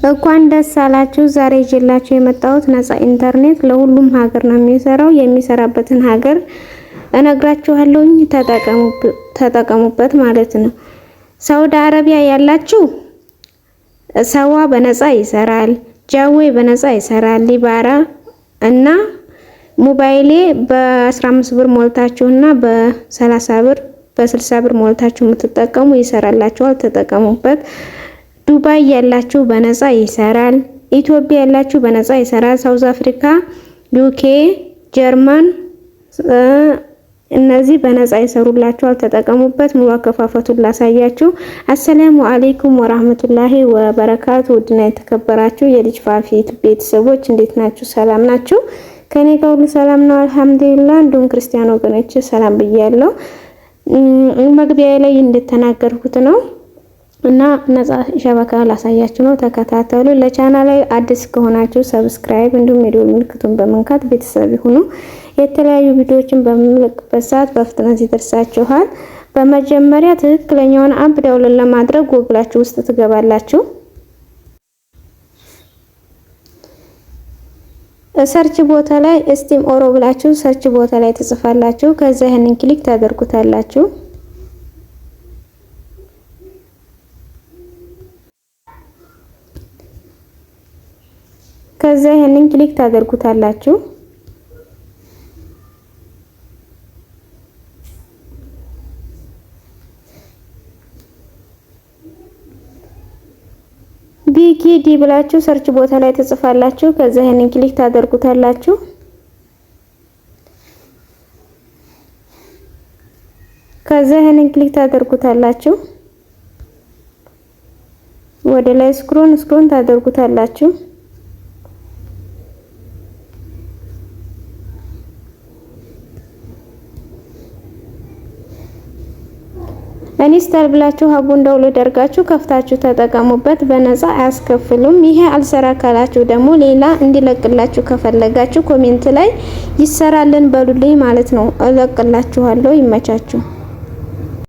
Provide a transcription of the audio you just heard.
እንኳን ደስ አላችሁ። ዛሬ ይዤላችሁ የመጣሁት ነፃ ኢንተርኔት ለሁሉም ሀገር ነው የሚሰራው። የሚሰራበትን ሀገር እነግራችኋለሁ። ተጠቀሙበት ማለት ነው። ሳውዲ አረቢያ ያላችሁ ሰዋ በነፃ ይሰራል፣ ጃዌ በነፃ ይሰራል፣ ሊባራ እና ሞባይሌ በ15 ብር ሞልታችሁና በ30 ብር በ60 ብር ሞልታችሁ የምትጠቀሙ ይሰራላችኋል። ተጠቀሙበት። ዱባይ ያላችሁ በነፃ ይሰራል። ኢትዮጵያ ያላችሁ በነፃ ይሰራል። ሳውዝ አፍሪካ፣ ዩኬ፣ ጀርመን እነዚህ በነፃ ይሰሩላችኋል። ተጠቀሙበት። ሙሉ አከፋፈቱን ላሳያችሁ። አሰላሙ አለይኩም ወራህመቱላሂ ወበረካቱ። ውድና የተከበራችሁ የልጅ ፋፊት ቤተሰቦች እንዴት ናችሁ? ሰላም ናችሁ? ከኔ ጋር ሁሉ ሰላም ነው አልሐምዱሊላህ። እንዲሁም ክርስቲያን ወገኖች ሰላም ብያለሁ። መግቢያ ላይ እንደተናገርኩት ነው እና ነፃ ሸበካ ላሳያችሁ ነው። ተከታተሉ። ለቻናሌ አዲስ ከሆናችሁ ሰብስክራይብ እንዲሁም የደወል ምልክቱን በመንካት ቤተሰብ ይሁኑ። የተለያዩ ቪዲዮዎችን በምንለቅበት ሰዓት በፍጥነት ይደርሳችኋል። በመጀመሪያ ትክክለኛውን አፕ ዳውንሎድ ለማድረግ ጉግላችሁ ውስጥ ትገባላችሁ። ሰርች ቦታ ላይ ስቲም ኦሮ ብላችሁ ሰርች ቦታ ላይ ትጽፋላችሁ። ከዛ ይሄንን ክሊክ ታደርጉታላችሁ። ከዛ ይሄንን ክሊክ ታደርጉታላችሁ። ቢኬዲ ብላችሁ ሰርች ቦታ ላይ ተጽፋላችሁ። ከዛ ይሄንን ክሊክ ታደርጉታላችሁ። ከዛ ይሄንን ክሊክ ታደርጉታላችሁ። ወደ ላይ ስክሮን ታደርጉታላችሁ። ኢንስታል ብላችሁ ሀቡን ዳውንሎድ አድርጋችሁ ከፍታችሁ ተጠቀሙበት። በነፃ አያስከፍሉም። ይሄ አልሰራ ካላችሁ ደግሞ ሌላ እንዲለቅላችሁ ከፈለጋችሁ ኮሜንት ላይ ይሰራልን በሉልኝ ማለት ነው። እለቅላችኋለሁ። ይመቻችሁ።